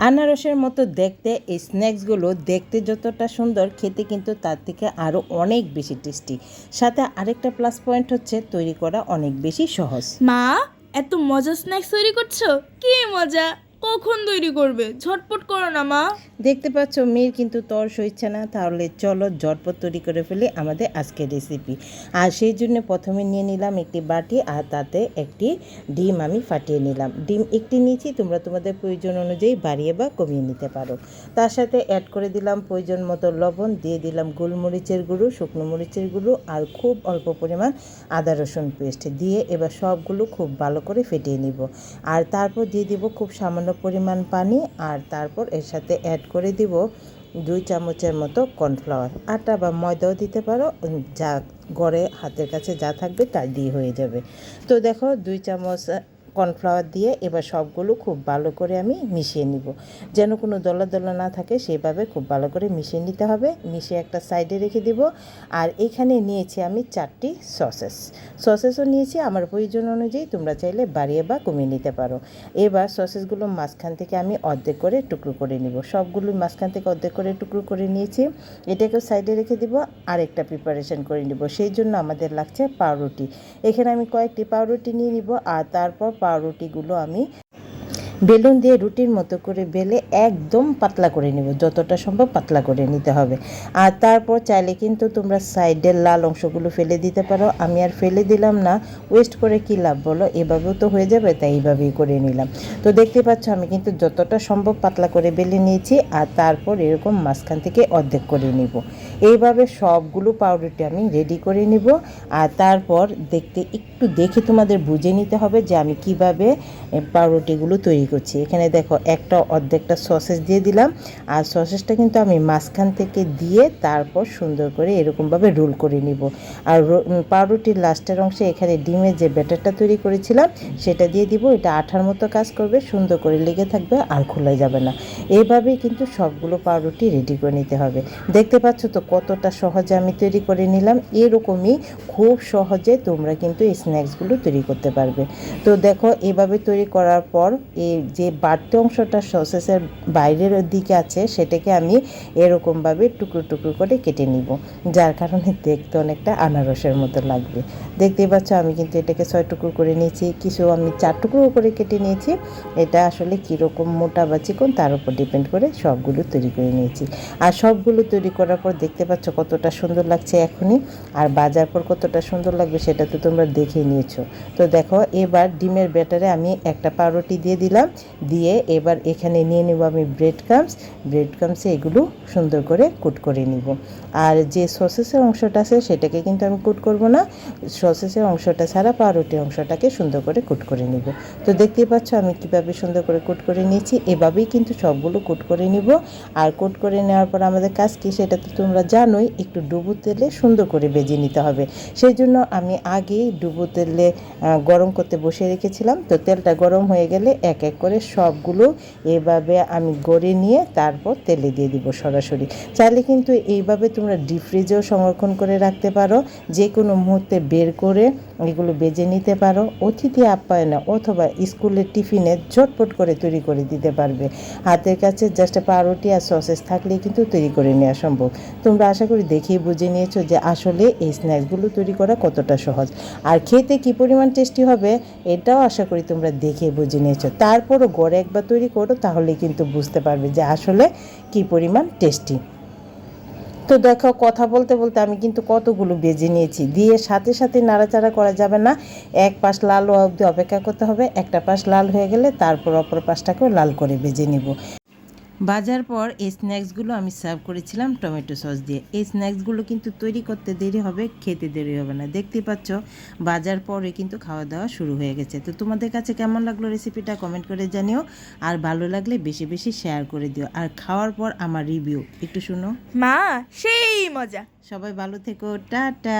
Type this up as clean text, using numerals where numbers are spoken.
আনারসের মতো দেখতে এই স্ন্যাক্সগুলো দেখতে যতটা সুন্দর, খেতে কিন্তু তার থেকে আরও অনেক বেশি টেস্টি। সাথে আরেকটা প্লাস পয়েন্ট হচ্ছে তৈরি করা অনেক বেশি সহজ। মা, এত মজা স্ন্যাক্স তৈরি করছো? কি মজা! কখন তৈরি করবে? ঝটপট করো না মা। দেখতে পাচ্ছ মেয়ের কিন্তু তর সইছে না, তাহলে চলো ঝটপট তৈরি করে ফেলি আমাদের আজকের রেসিপি। আর সেই জন্য প্রথমে নিয়ে নিলাম একটি বাটি, আর তাতে একটি ডিম আমি ফাটিয়ে নিলাম। ডিম একটি নিয়েছি, তোমরা তোমাদের প্রয়োজন অনুযায়ী বাড়িয়ে বা কমিয়ে নিতে পারো। তার সাথে অ্যাড করে দিলাম প্রয়োজন মতো লবণ, দিয়ে দিলাম গোলমরিচের গুঁড়ো, শুকনো মরিচের গুঁড়ো, আর খুব অল্প পরিমাণ আদা রসুন পেস্ট দিয়ে এবার সবগুলো খুব ভালো করে ফেটিয়ে নিব। আর তারপর দিয়ে দিব খুব সামান্য পরিমাণ পানি, আর তারপর এর সাথে অ্যাড করে দিব 2 চামচের মতো কর্নফ্লাওয়ার। আটা বা ময়দাও দিতে পারো, যা ঘরে হাতের কাছে যা থাকবে তা দিয়ে হয়ে যাবে। তো দেখো 2 চামচ কর্নফ্লাওয়ার দিয়ে এবার সবগুলো খুব ভালো করে আমি মিশিয়ে নিব, যেন কোনো দলা দলা না থাকে সেইভাবে খুব ভালো করে মিশিয়ে নিতে হবে। মিশিয়ে একটা সাইডে রেখে দিব। আর এখানে নিয়েছি আমি 4টি সসেসও নিয়েছি আমার প্রয়োজন অনুযায়ী, তোমরা চাইলে বাড়িয়ে বা কমিয়ে নিতে পারো। এবার সসেসগুলো মাঝখান থেকে আমি অর্ধেক করে টুকরো করে নিব। সবগুলো মাঝখান থেকে অর্ধেক করে টুকরো করে নিয়েছি, এটাকে সাইডে রেখে দিব। আরেকটা প্রিপারেশন করে নিব, সেই জন্য আমাদের লাগছে পাউরুটি। এখানে আমি কয়েকটি পাউরুটি নিয়ে নিব, আর তারপর পাউরুটিগুলো আমি বেলুন দিয়ে রুটির মতো করে বেলে একদম পাতলা করে নিব, যতটা সম্ভব পাতলা করে নিতে হবে। আর তারপর চাইলে কিন্তু তোমরা সাইডের লাল অংশগুলো ফেলে দিতে পারো, আমি আর ফেলে দিলাম না, ওয়েস্ট করে কী লাভ বলো, এভাবেও তো হয়ে যাবে, তাই এইভাবেই করে নিলাম। তো দেখতে পাচ্ছ আমি কিন্তু যতটা সম্ভব পাতলা করে বেলে নিয়েছি, আর তারপর এরকম মাঝখান থেকে অর্ধেক করে নিব। এইভাবে সবগুলো পাউরুটি আমি রেডি করে নিব। আর তারপর একটু দেখে তোমাদের বুঝে নিতে হবে যে আমি কিভাবে পাউরুটিগুলো তৈরি করছি। এখানে দেখো একটা অর্ধেকটা সসেস দিয়ে দিলাম, আর সসেসটা কিন্তু আমি মাঝখান থেকে দিয়ে তারপর সুন্দর করে এরকমভাবে রোল করে নিব। আর পাউরুটির লাস্টের অংশে এখানে ডিমের যে ব্যাটারটা তৈরি করেছিলাম সেটা দিয়ে দিব। এটা আঠার মতো কাজ করবে, সুন্দর করে লেগে থাকবে আর খোলা যাবে না। এইভাবেই কিন্তু সবগুলো পাউরুটি রেডি করে নিতে হবে। দেখতে পাচ্ছ তো কতটা সহজে আমি তৈরি করে নিলাম। এরকমই খুব সহজে তোমরা কিন্তু এই স্ন্যাক্সগুলো তৈরি করতে পারবে। তো দেখো এভাবে তৈরি করার পর এই যে বাড়তি অংশটা সসেসের বাইরের দিকে আছে সেটাকে আমি এরকমভাবে টুকরো টুকরো করে কেটে নিব, যার কারণে দেখতে অনেকটা আনারসের মতো লাগবে। দেখতেই পাচ্ছ আমি কিন্তু এটাকে 6 টুকরো করে নিয়েছি, কিছু আমি 4 টুকরো করে কেটে নিয়েছি। এটা আসলে কীরকম মোটা বা চিকন তার উপর ডিপেন্ড করে সবগুলো তৈরি করে নিয়েছি। আর সবগুলো তৈরি করার পর দেখতে পাচ্ছ কতটা সুন্দর লাগছে এখনই, আর বাজার পর কতটা সুন্দর লাগবে সেটা তো তোমরা দেখেই নিয়েছো। তো দেখো এবার ডিমের ব্যাটারে আমি একটা পাউরুটি দিয়ে দিলাম, দিয়ে এবার এখানে নিয়ে নেব আমি ব্রেড ক্রামসে এগুলো সুন্দর করে কুট করে নিব। আর যে সসেসের অংশটা আছে সেটাকে কিন্তু আমি কুট করব না, সসেসের অংশটা ছাড়া পাউরুটির অংশটাকে সুন্দর করে কুট করে নিব। তো দেখতেই পাচ্ছ আমি কীভাবে সুন্দর করে কুট করে নিয়েছি, এভাবেই কিন্তু সবগুলো কুট করে নিব। আর কুট করে নেওয়ার পর আমাদের কাজ কি সেটা তো তোমরা জানোই, একটু ডুবো তেলে সুন্দর করে ভেজে নিতে হবে। সেই জন্য আমি আগেই ডুবো তেলে গরম করতে বসে রেখেছিলাম। তো তেলটা গরম হয়ে গেলে এক এক করে সবগুলো এভাবে আমি গড়ে নিয়ে তারপর তেলে দিয়ে দিব সরাসরি। চাইলে কিন্তু এইভাবে তোমরা ডিপ ফ্রিজেও সংরক্ষণ করে রাখতে পারো, যে কোনো মুহূর্তে বের করে এগুলো ভেজে নিতে পারো। অতিথি আপ্যায়নে অথবা স্কুলের টিফিনে ঝটপট করে তৈরি করে দিতে পারবে। হাতের কাছে জাস্ট পাউরুটি আর সসেস থাকলেই কিন্তু তৈরি করে নেওয়া সম্ভব। তোমরা আশা করি দেখেই বুঝে নিয়েছো যে আসলে এই স্ন্যাক্সগুলো তৈরি করা কতটা সহজ, আর খেতে কী পরিমাণ টেস্টি হবে এটাও আশা করি তোমরা দেখে বুঝে নিয়েছো। তারপরও ঘরে একবার তৈরি করো, তাহলে কিন্তু বুঝতে পারবে যে আসলে কী পরিমাণ টেস্টি। তো দেখো কথা বলতে বলতে আমি কিন্তু কতগুলো ভেজে নিয়েছি, দিয়ে সাথে সাথে নাড়াচাড়া করা যাবে না, এক পাশ লাল হওয়া অবধি অপেক্ষা করতে হবে। একটা পাশ লাল হয়ে গেলে তারপর অপর পাশটাকেও লাল করে ভেজে নিব। ভাজার পর এই স্ন্যাক্সগুলো আমি সার্ভ করেছিলাম টমেটো সস দিয়ে। এই স্ন্যাক্সগুলো কিন্তু তৈরি করতে দেরি হবে, খেতে দেরি হবে না। দেখতে পাচ্ছ ভাজার পরে কিন্তু খাওয়া দাওয়া শুরু হয়ে গেছে। তো তোমাদের কাছে কেমন লাগলো রেসিপিটা কমেন্ট করে জানিও, আর ভালো লাগলে বেশি বেশি শেয়ার করে দিও। আর খাওয়ার পর আমার রিভিউ একটু শুনো। মা, সেই মজা! সবাই ভালো থেকো, টাটা।